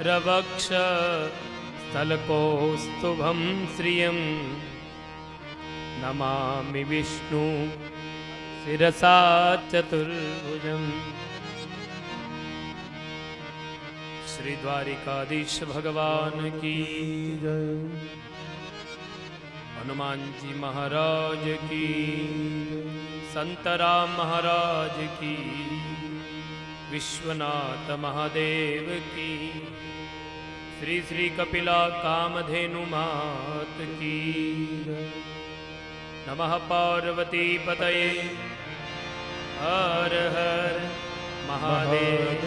रवक्ष स्थलकोस्तुभं श्रियं नमामि विष्णु शिरसा चतुर्भुजम्। श्री द्वारिकाधीश भगवान की जय। हनुमान जी महाराज की, संतराम महाराज की, विश्वनाथ महादेव की, श्री श्री कपिला कामधेनु मात की। नमः पार्वती पतये हर हर महादेव।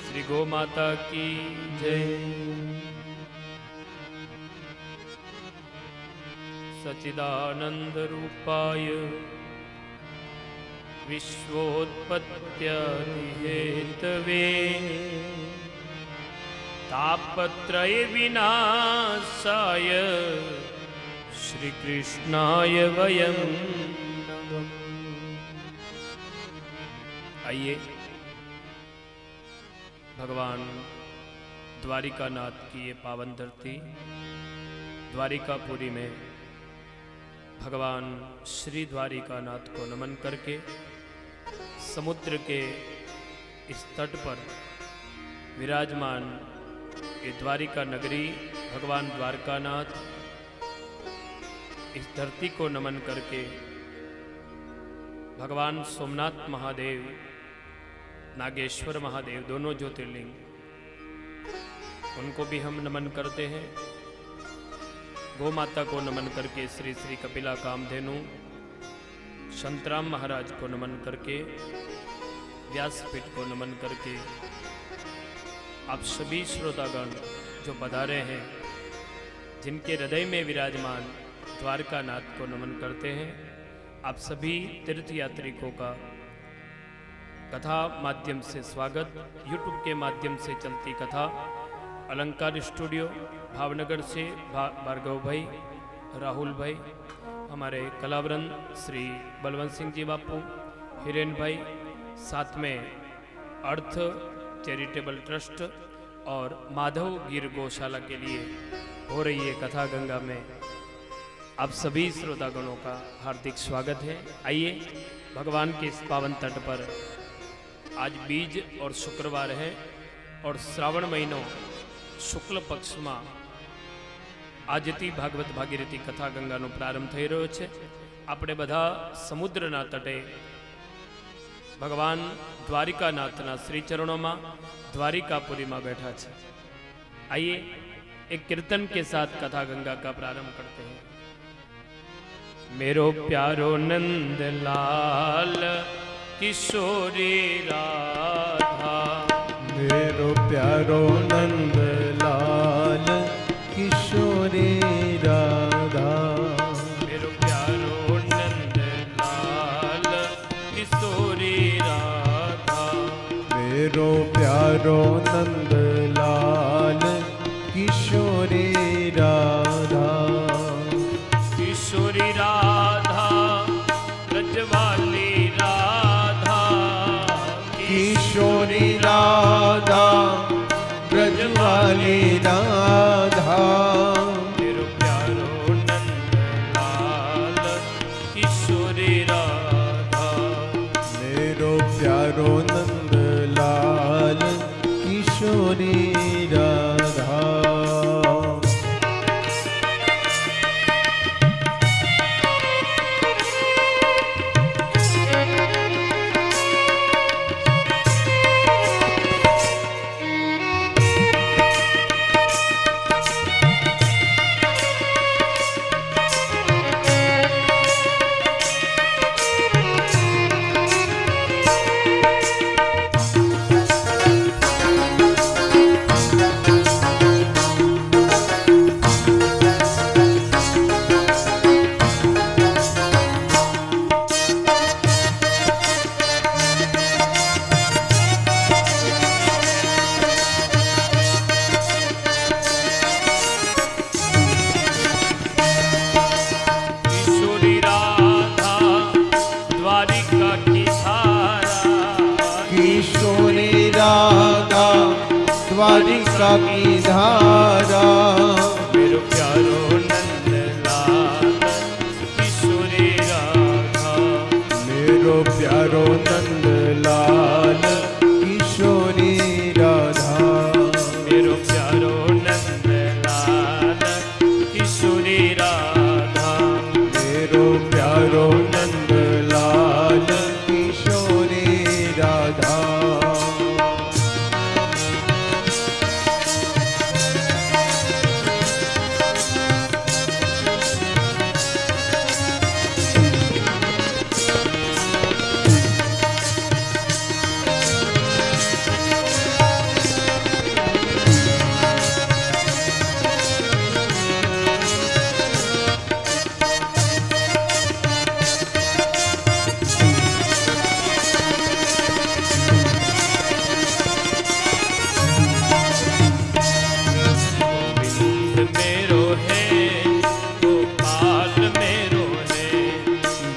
श्री गो माता की जय। सच्चिदानंद रूपाय विश्वोत्पत्त्यहेतवे तापत्रय विनाशाय श्री कृष्णाय वयं नमः। आइए भगवान द्वारिकानाथ की ये पावन धरती द्वारिकापुरी में भगवान श्री द्वारिकानाथ को नमन करके समुद्र के इस तट पर विराजमान ये द्वारिका नगरी भगवान द्वारकानाथ, इस धरती को नमन करके भगवान सोमनाथ महादेव, नागेश्वर महादेव, दोनों ज्योतिर्लिंग, उनको भी हम नमन करते हैं। गौ माता को नमन करके श्री श्री कपिला कामधेनु संतराम महाराज को नमन करके, व्यासपीठ को नमन करके आप सभी श्रोतागण जो पधारे हैं, जिनके हृदय में विराजमान द्वारकानाथ को नमन करते हैं, आप सभी तीर्थ यात्रिकों का कथा माध्यम से स्वागत। यूट्यूब के माध्यम से चलती कथा अलंकार स्टूडियो भावनगर से भार्गव भाई, राहुल भाई, हमारे कलावृंद श्री बलवंत सिंह जी बापू, हिरेन भाई, साथ में अर्थ चैरिटेबल ट्रस्ट और माधव गिर गौशाला के लिए हो रही है कथा गंगा में आप सभी श्रोतागणों का हार्दिक स्वागत है। आइए भगवान के इस पावन तट पर आज बीज और शुक्रवार है और श्रावण महीनों शुक्ल पक्ष में આજથી ભાગવત ભાગીરથી કથા ગંગાનો પ્રારંભ થઈ રહ્યો છે। આપણે બધા સમુદ્રના તટે ભગવાન દ્વારિકાનાથના શ્રી ચરણોમાં દ્વારિકાપુરીમાં बैठा છે। आइए एक कीर्तन के साथ कथा गंगा का प्रारंभ करते हैं। मेरो प्यारो नंद लाल किशोरी राधा, मेरो प्यारो नंद लाल किशोरी राधा, मेरो प्यारो नंद लाल किशोरी राधा, मेरो प्यारो नंद लाल किशोरी राधा, किशोरी राधा ब्रजवाली राधा, किशोरी राधा ब्रजवाली राधा, मेरो प्यारो नंद लाल किशोरी राधा, मेरो प्यारो नंद लाल किशोरी राधा। किशोरी राधा द्वारिका की धारा मेरो प्यारो नंद लाल किशोरी राधा मेरो प्यारो नंद लाल किशोरी राधा मेरो प्यारो नंद लाल किशोरी राधा मेरो प्यारो नंद लाल किशोरी राधा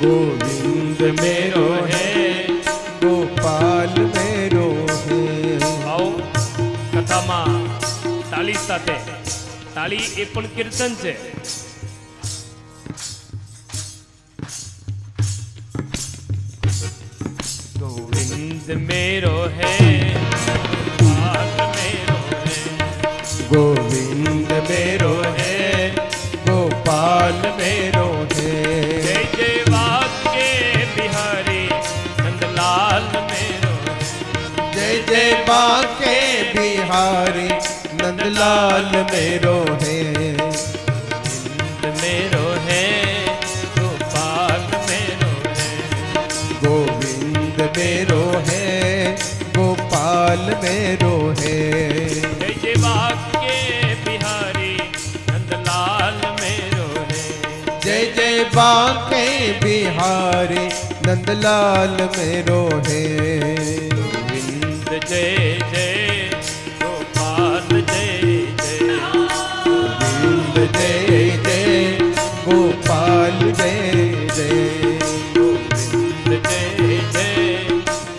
गोविंद मेरो है गोपाल मेरो है आओ कथाમાં તાળી સાથે તાળી એ પણ કીર્તન છે गोविंद मेरो है गोपाल मेरो है गोविंद मेरो है गोपाल मेरो है जय जय वाक्य बिहारी नंदलाल मेरो जय जय बाके बिहारी नंदलाल मेरो है गोविंद मेरो है गोपाल मेरो है गोविंद मेरो है गोपाल मेरो है जय जय वाक्य बिहारी नंदलाल मेरो है जय जय बाके बिहारी नंदलाल मेरो है गोविंद जय जय गोपाल जय जय गोविंद जय जय गोपाल जय जय गोविंद जय जय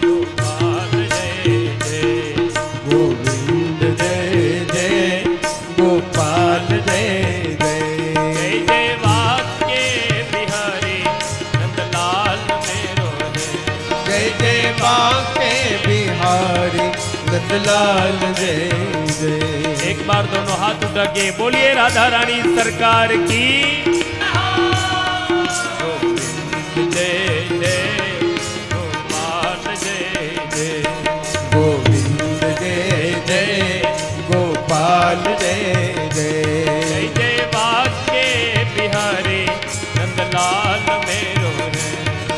गोपाल जय जय गोविंद जय जय गोपाल जय जय जय जय वाक्य बिहारी नंदलाल मेरो है जय जय बाके बिहारी नंदलाल जय जय एक बार दोनों हाथ उठा के बोलिए राधा रानी सरकार की गोविंद जय जय गोपाल जय जय गोविंद जय जय गोपाल जय जय जय जय वाक्य बिहारी नंदलाल मेरो है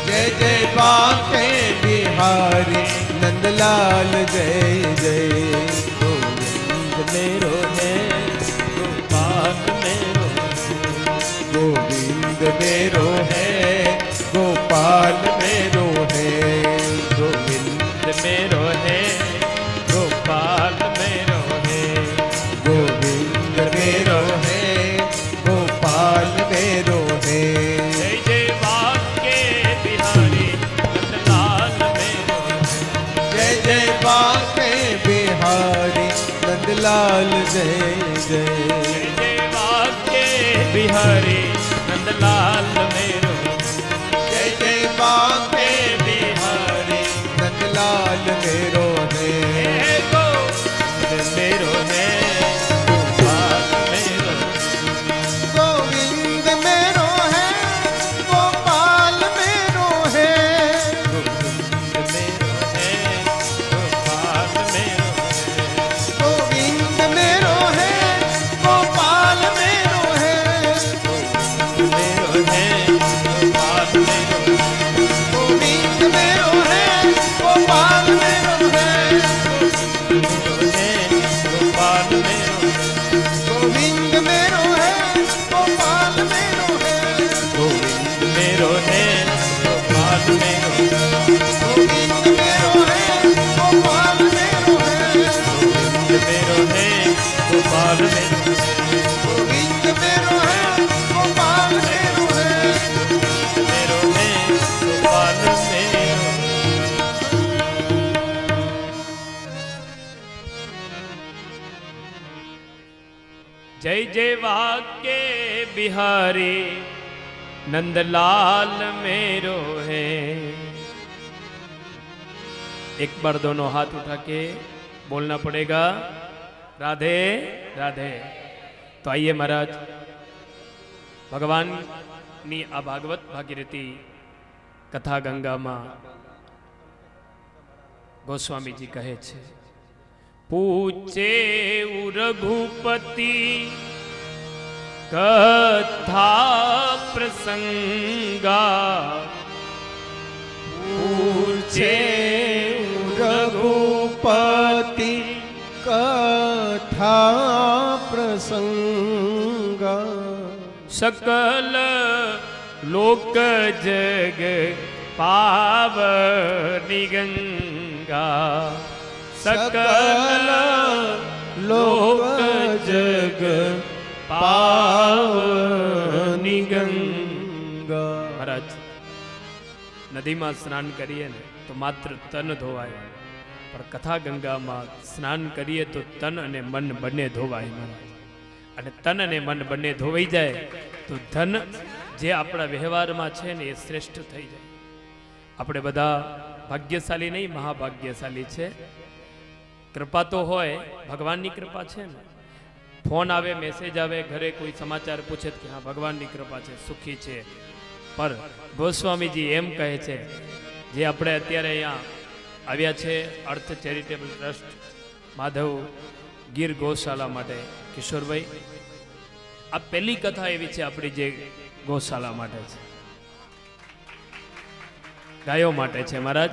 जय जय बाके बिहारी नंदलाल जय जय गोविंद मेरो है गोपाल मेरो है गोविंद मेरो है गोपाल मेरो है गोविंद मेरो है गोपाल मेरो है गोविंद मेरो है गोपाल मेरो है जय जय वाक्य बिहारी नंदलाल मेरो है जय जय बाके बिहारी नंदलाल जय जय जय जय वाक्य बिहारी नंदलाल मेरो जय जय बाके बिहारी नंदलाल मेरो है गोविंद मेरो है गोपाल मेरो गोविंद मेरो है गोपाल मेरो है गोविंद मेरो है गोपाल मेरो है गोविंद मेरो है गोपाल मेरो है मेरो है जय जय वाके बिहारी नंदलाल मेरो है। एक बार दोनों हाथ उठा के बोलना पड़ेगा राधे राधे। तो आइए महाराज, भगवान नी आ भागवत भागीरथी कथा गंगा में गोस्वामी जी कहे छे, पूछे रघुपति कथा प्रसंगा, पूछे रघुपति कथा प्रसंग, सकल लोक जग पावनी गंगा, सकल लोक जग पावनी गंगा। महाराज, नदी में स्नान करिए ने तो मात्र तन धोवाय, पर कथा गंगा में स्नान करिए तो तन अने मन बने धोवाय महाराज। अने तन अने मन बने धोवाई जाए तो धन जे आपड़ा व्यवहार में छे ने ए श्रेष्ठ थई जाए। आपणे बधा भाग्यशाली नहीं, महाभाग्यशाली छे। कृपा तो होय, भगवान की कृपा छे ने। फोन आवे, मैसेज आवे, घरे कोई समाचार पूछे कि हाँ भगवान की कृपा छे, सुखी छे। पर गोस्वामी जी एम कहे छे, जे आपणे अत्यारे अहींया आव्या छे अर्थ चेरिटेबल ट्रस्ट माधव गीर गौशाला माटे, किशोर भाई आ पहली कथा एवी छे आपणी जे गौशाला माटे छे, गायो माटे छे महाराज।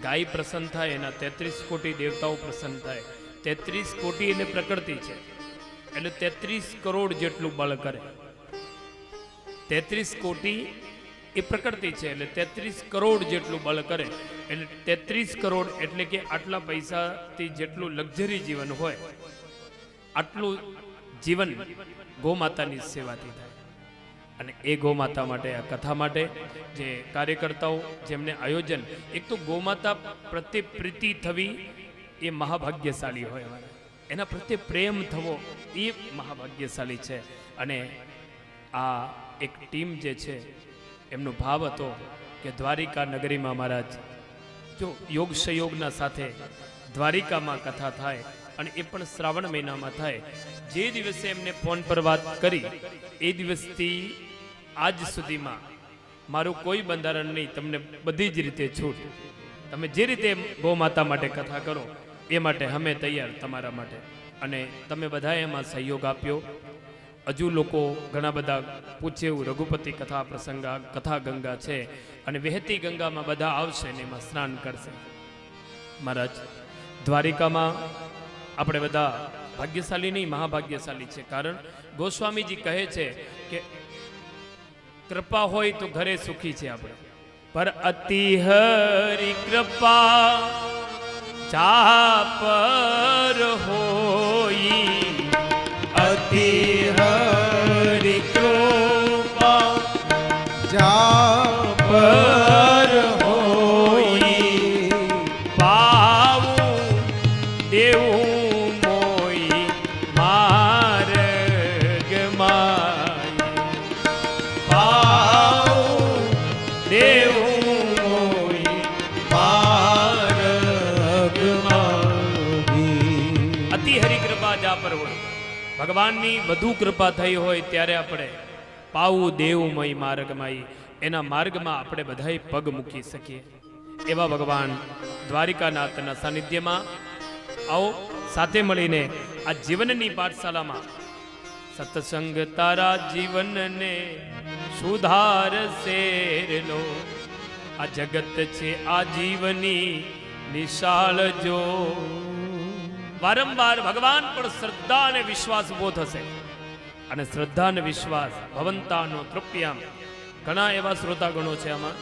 गाय प्रसन्न थाय एना 33 कोटी देवताओं प्रसन्न थाय। 33 कोटी एने प्रकृति छे એટલે 33 કરોડ જેટલું બળ કરે। 33 કોટી એ પ્રકૃતિ છે એટલે 33 કરોડ જેટલું બળ કરે। એટલે 33 કરોડ એટલે કે આટલા પૈસાથી જેટલું લક્ઝરી જીવન હોય આટલું જીવન ગૌમાતાની સેવાથી થાય। અને એ ગૌમાતા માટે, આ કથા માટે જે કાર્યકર્તાઓ જેમને આયોજન, એક તો ગૌમાતા પ્રત્યે પ્રીતિ થવી એ મહાભાગ્યશાળી હોય, એના પ્રત્યે પ્રેમ થવો એ મહાભાગ્યશાળી છે। અને આ એક ટીમ જે છે એમનો ભાવ હતો કે દ્વારિકા નગરીમાં મહારાજ જો યોગ સંયોગના સાથે દ્વારિકામાં કથા થાય અને એ પણ શ્રાવણ મહિનામાં થાય। જે દિવસે એમને ફોન પર વાત કરી એ દિવસથી આજ સુધીમાં મારું કોઈ બંધારણ નહીં, તમને બધી જ રીતે છૂટ। તમે જે રીતે ગૌ માતા માટે કથા કરો એ માટે અમે તૈયાર તમારા માટે। અને તમે બધાએ એમાં સહયોગ આપ્યો। હજુ લોકો ઘણા બધા પૂછે એવું રઘુપતિ કથા પ્રસંગા કથા ગંગા છે અને વહેતી ગંગામાં બધા આવશે ને એમાં સ્નાન કરશે। મહારાજ, દ્વારિકામાં આપણે બધા ભાગ્યશાળી નહીં, મહાભાગ્યશાળી છે। કારણ ગોસ્વામીજી કહે છે કે कृपा होय तो घरे सुखी छे आपणे, पर अति हरि कृपा जा पर होई। अति हरि कृपा जा पर होई। पावु देवु मोई मार्ग माई। भगवान नी વધુ કૃપા થઈ હોય ત્યારે આપણે પાવું દેવમય માર્ગમાં એના માર્ગમાં આપણે બધાય પગ મૂકી શકીએ એવા ભગવાન દ્વારિકાનાથના સાનિધ્યમાં આવો સાથે મળીને આ જીવનની પાઠશાલામાં સત્સંગ તારા જીવનને સુધારશે લો। આ જગત છે આ જીવની નિશાળ જો। वारंवार भगवान पर श्रद्धा ने विश्वास उभो थशे अने श्रद्धा ने विश्वास भवंतानो तृप्याम। घणा एवा श्रोतागणो छे आमां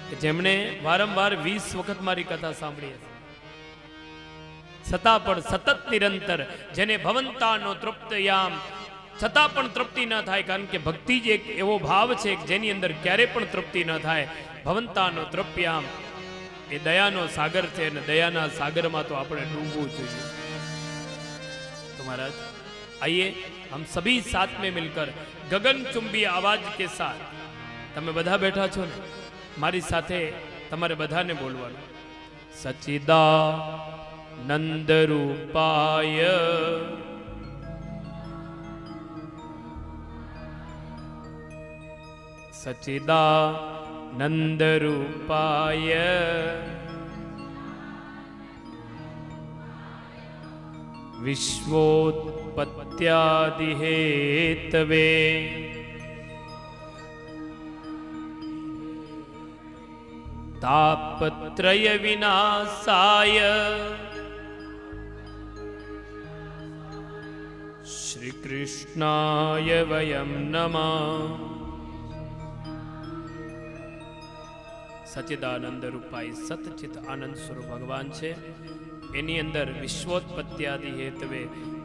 के जेमणे वारंवार 20 वखत मारी कथा सांभळी हशे, छतां पण सतत निरंतर जेने भवंतानो तृप्तयाम छतां पण तृप्ति न थाय। कारण के भक्ति ज एक एवो भाव छे जेनी अंदर क्यारे पण तृप्ति न थाय। भवंतानो तृप्याम ए दयानो सागर छे अने दयाना सागरमां तो आपणे डूबવું જોઈએ। तो महाराज आइए हम सभी साथ में मिलकर गगनचुंबी आवाज के साथ, તમે બધા બેઠા છો ને, મારી સાથે તમારે બધાને બોલવાનું, સચ્ચિદાનંદ રૂપાય સચ્ચિદાનંદ રૂપાય વિશ્વોત્પત્યાદિ હેતવે તાપત્રય વિનાશાય શ્રી કૃષ્ણાય વયમ નમઃ. સચ્ચિદાનંદ રૂપાય સતચિત આનંદ સ્વરૂપ ભગવાન છે. એની અંદર વિશ્વોત્પત્યાદિ હેતવે,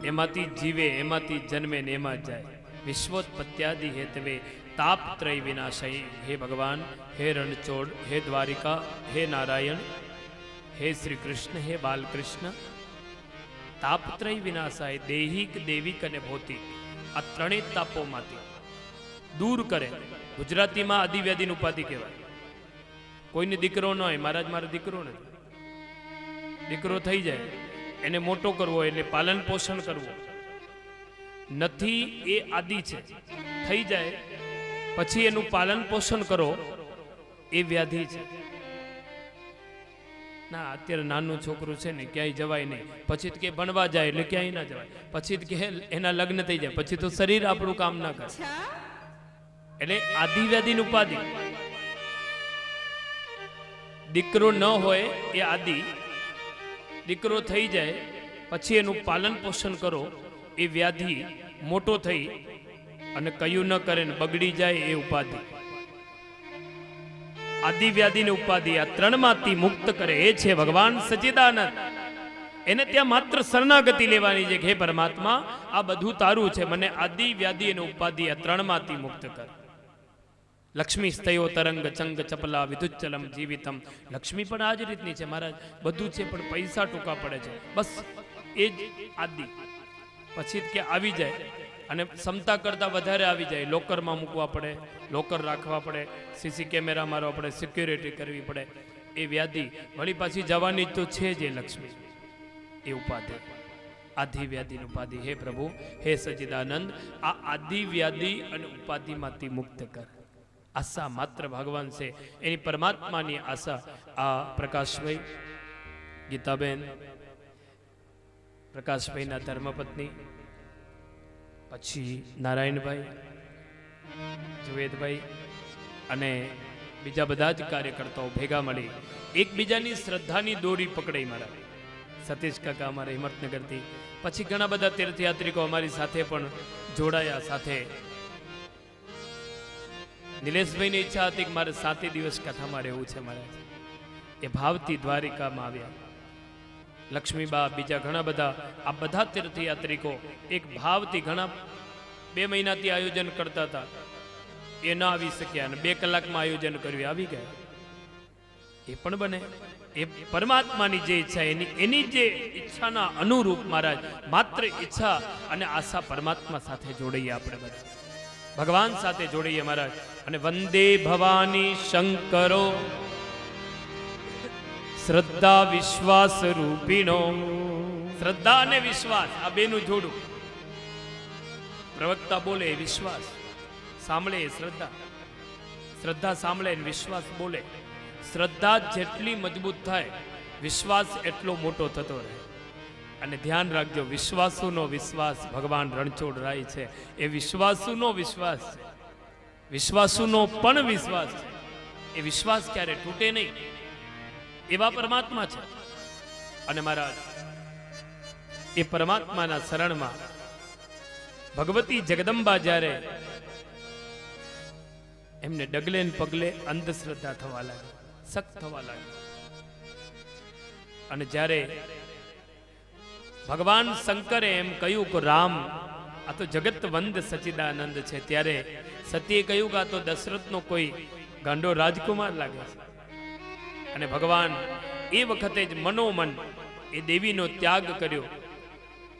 એમાંથી જીવે, એમાંથી જન્મે ને એમાં જાય. વિશ્વોત્પત્યાદિ હેતવે તાપત્રય વિનાશય. હે ભગવાન, હે રણછોડ, હે દ્વારિકા, હે નારાયણ, હે શ્રી કૃષ્ણ, હે બાલકૃષ્ણ, તાપત્રય વિનાશાય, દૈહિક, દૈવિક અને ભૌતિક આ ત્રણેય તાપોમાંથી દૂર કરે. ગુજરાતીમાં આદિવ્યાધિની ઉપાધિ કહેવાય. કોઈને દીકરો ન હોય, મહારાજ મારો દીકરો નથી, દીકરો થઈ જાય એને મોટો કરવો એટલે પાલન પોષણ કરવું નથી, એ આદિ છે. થઈ જાય પછી એનું પાલન પોષણ કરો એ વ્યાધિ છે. ના અત્યારે નાનું છોકરું છે ને, ક્યાંય જવાય નહીં. પછી કે ભણવા જાય એટલે ક્યાંય ના જવાય. પછી કે એના લગ્ન થઈ જાય પછી તો શરીર આપણું કામ ના કરે. એટલે આદિ વ્યાધિની ઉપાધિ. દીકરો ન હોય એ આદિ, દીકરો થઈ જાય પછી એનું પાલન પોષણ કરો એ વ્યાધિ, મોટો થઈ અને કયું ન કરે ને બગડી જાય એ ઉપાધિ. આદિ વ્યાધિની ઉપાધિ આ ત્રણમાંથી મુક્ત કરે એ છે ભગવાન સચ્ચિદાનંદ. એને ત્યાં માત્ર શરણાગતિ લેવાની છે. હે પરમાત્મા, આ બધું તારું છે, મને આદિ વ્યાધિ અને ઉપાધિ આ ત્રણમાંથી મુક્ત કર. લક્ષ્મી સ્તયો તરંગ ચંગ ચપલા વિદ્યુચ્ચલમ જીવિતમ. લક્ષ્મી પણ આ જ રીતની છે મહારાજ, બધું છે પણ પૈસા ટૂંકા પડે છે, બસ એ જ આદિ. પછી કે આવી જાય અને ક્ષમતા કરતાં વધારે આવી જાય, લોકરમાં મૂકવા પડે, લોકર રાખવા પડે, સીસી કેમેરા મારવા પડે, સિક્યોરિટી કરવી પડે, એ વ્યાધિ વળી પાછી જવાની તો છે જ એ લક્ષ્મી. એ ઉપાધિ આદિ વ્યાધિની ઉપાધિ. હે પ્રભુ, હે સચ્ચિદાનંદ, આ આદિ વ્યાધિ અને ઉપાધિમાંથી મુક્ત કર. આશા માત્ર ભગવાન છે, એની પરમાત્માની આશા. આ પ્રકાશભાઈ, ગીતાબેન, પ્રકાશભાઈના ધર્મપત્ની, પછી નારાયણભાઈ, જુવેદભાઈ અને બીજા બધા જ કાર્યકર્તાઓ ભેગા મળી એકબીજાની શ્રદ્ધાની દોરી પકડાઈ. મારા સતીશ કાકા અમારા હિંમતનગરથી, પછી ઘણા બધા તીર્થયાત્રિકો અમારી સાથે પણ જોડાયા. સાથે નિલેશભાઈની ઈચ્છા હતી કે મારે 7 દિવસ કથામાં રહેવું છે મહારાજ. એ ભાવથી દ્વારિકામાં આવ્યા. લક્ષ્મીબા, બીજા ઘણા બધા, આ બધા તીર્થયાત્રિકો એક ભાવથી ઘણા 2 મહિનાથી આયોજન કરતા હતા, એ ન આવી શક્યા અને 2 કલાકમાં આયોજન કર્યું, આવી ગયા. એ પણ બને. એ પરમાત્માની જે ઈચ્છા, એની જે ઈચ્છાના અનુરૂપ મહારાજ માત્ર ઈચ્છા અને આશા પરમાત્મા સાથે જોડીએ. આપણે બધા ભગવાન સાથે જોડીએ મહારાજ. અને વંદે ભવાની શંકરો શ્રદ્ધા વિશ્વાસ રૂપિણો. શ્રદ્ધા અને વિશ્વાસ આ બેનું જોડું. પ્રવક્તા બોલે વિશ્વાસ, સાંભળે શ્રદ્ધા, શ્રદ્ધા સાંભળે વિશ્વાસ બોલે. શ્રદ્ધા જેટલી મજબૂત થાય વિશ્વાસ એટલો મોટો થતો રહે. અને ધ્યાન રાખજો, વિશ્વાસુનો વિશ્વાસ ભગવાન રણછોડરાય છે. એ વિશ્વાસુનો વિશ્વાસ છે, વિશ્વાસુનો પણ વિશ્વાસ છે. એ વિશ્વાસ ક્યારે તૂટે નહીં એવા પરમાત્મા છે. અને મહારાજ એ પરમાત્માના શરણમાં ભગવતી જગદંબા જ્યારે એમને ડગલે ને પગલે અંધશ્રદ્ધા થવા લાગી, સખ્ત થવા લાગી. અને જ્યારે ભગવાન શંકરે એમ કહ્યું કે રામ આ તો જગત વંદ સચ્ચિદાનંદ છે, ત્યારે સતીએ કહ્યું કે આ તો દશરથનો કોઈ ગાંડો રાજકુમાર લાગે છે. અને ભગવાન એ વખતે જ મનોમન એ દેવીનો ત્યાગ કર્યો.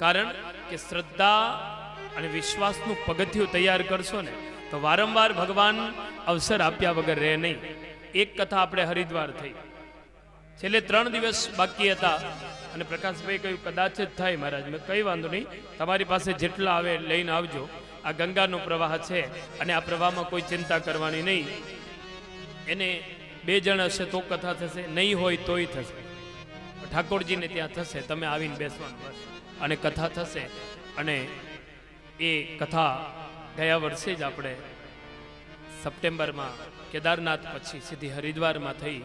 કારણ કે શ્રદ્ધા અને વિશ્વાસનું પગથિયું તૈયાર કરશો ને તો વારંવાર ભગવાન અવસર આપ્યા વગર રહે નહીં. એક કથા આપણે હરિદ્વાર થઈ, છેલ્લે 3 દિવસ બાકી હતા અને પ્રકાશભાઈ કહ્યું કદાચ જ થાય મહારાજ. મેં કઈ વાંધો નહીં, તમારી પાસે જેટલા આવે લઈને આવજો. આ ગંગાનો પ્રવાહ છે અને આ પ્રવાહમાં કોઈ ચિંતા કરવાની નહીં. એને 2 જણ હશે તો કથા થશે, નહીં હોય તોય થશે. ઠાકોરજીને ત્યાં થશે, તમે આવીને બેસવાનું બસ અને કથા થશે. અને એ કથા ગયા વર્ષે જ આપણે સપ્ટેમ્બરમાં કેદારનાથ પછી સીધી હરિદ્વારમાં થઈ.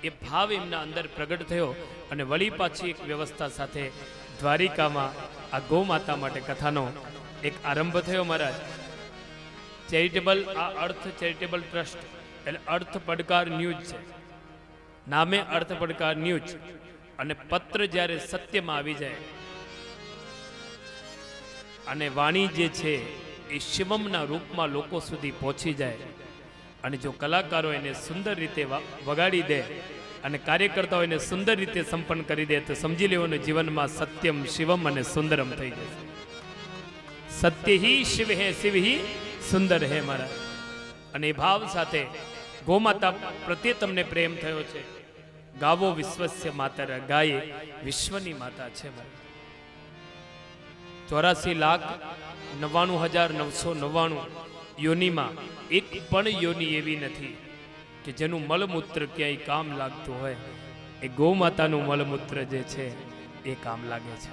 એ ભાવ એમના અંદર પ્રગટ થયો અને વળી પાછી એક વ્યવસ્થા સાથે દ્વારિકામાં આ ગૌ માતા માટે કથાનો એક આરંભ થયો મહારાજ. ચેરિટેબલ, આ અર્થ ચેરિટેબલ ટ્રસ્ટ એટલે અર્થ પડકાર ન્યૂઝ છે, નામે અર્થ પડકાર ન્યૂઝ. અને પત્ર જ્યારે સત્યમાં આવી જાય અને વાણી જે છે એ શિવમના રૂપમાં લોકો સુધી પહોંચી જાય અને જો કલાકારો એને સુંદર રીતે વગાડી દે અને કાર્યકર્તાઓ એને સુંદર રીતે સંપન્ન કરી દે તો સમજી લેવાનું જીવનમાં સત્યમ શિવમ અને સુંદરમ થઈ જશે. સત્ય હી શિવ હે, શિવ હી સુંદર હે મારા. અને એ ભાવ સાથે ગોમાતા પ્રત્યે તમને પ્રેમ થયો છે. ગાવો વિશ્વસ્ય માતર, ગાયે વિશ્વની માતા છે મારા. 84,99,999 યોનિમાં એક પણ યોની એવી નથી કે જેનું મળમૂત્ર ક્યાંય કામ લાગતું હોય. એ ગૌ માતાનું મળમૂત્ર જે છે એ કામ લાગે છે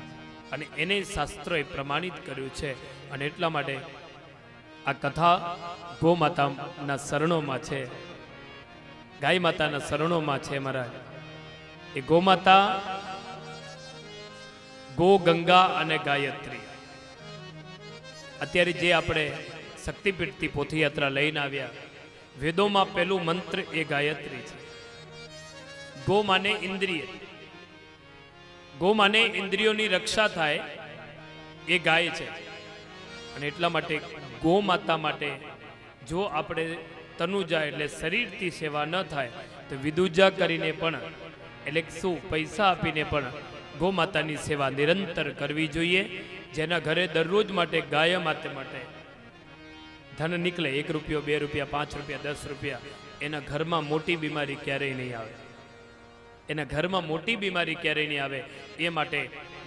અને એને શાસ્ત્રોએ પ્રમાણિત કર્યું છે. અને એટલા માટે આ કથા ગૌ માતાના શરણોમાં છે, ગાય માતાના શરણોમાં છે મહારાજ. એ ગૌ માતા, ગો, ગંગા અને ગાયત્રી. અત્યારે જે આપણે શક્તિપીઠથી પોથીયાત્રા લઈને આવ્યા, વેદોમાં પહેલું મંત્ર એ ગાયત્રી છે. ગો માને ઇન્દ્રિય, ગો માને ઇન્દ્રિયોની રક્ષા થાય એ ગાય છે. અને એટલા માટે ગો માતા માટે જો આપણે તનુજા એટલે શરીરથી સેવા ન થાય તો વિદુજા કરીને પણ, એટલે શું પૈસા આપીને પણ ગો માતાની સેવા નિરંતર કરવી જોઈએ. જેના ઘરે દરરોજ માટે ગાય માતા માટે ધન નીકળે, 1 રૂપિયો, 2 રૂપિયા, 5 રૂપિયા, 10 રૂપિયા, એના ઘરમાં મોટી બીમારી ક્યારેય નહીં આવે. એના ઘરમાં મોટી બીમારી ક્યારેય નહીં આવે. એ માટે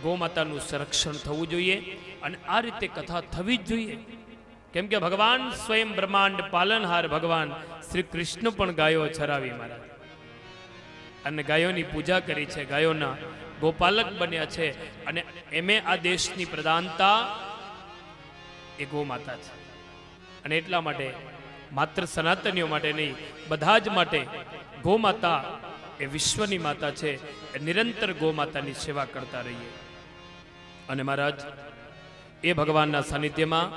ગૌ માતાનું સંરક્ષણ થવું જોઈએ અને આ રીતે કથા થવી જ જોઈએ. કેમ કે ભગવાન સ્વયં બ્રહ્માંડ પાલનહાર ભગવાન શ્રી કૃષ્ણ પણ ગાયો ચરાવી મારા અને ગાયોની પૂજા કરી છે, ગાયોના ગોપાલક બન્યા છે. અને એમે આ દેશની પ્રધાનતા એ ગૌ માતા છે. અને એટલા માટે માત્ર સનાતનીઓ માટે નહીં, બધા જ માટે ગૌ માતા એ વિશ્વની માતા છે. એ નિરંતર ગૌ માતાની સેવા કરતા રહીએ. અને મહારાજ એ ભગવાનના સાનિધ્યમાં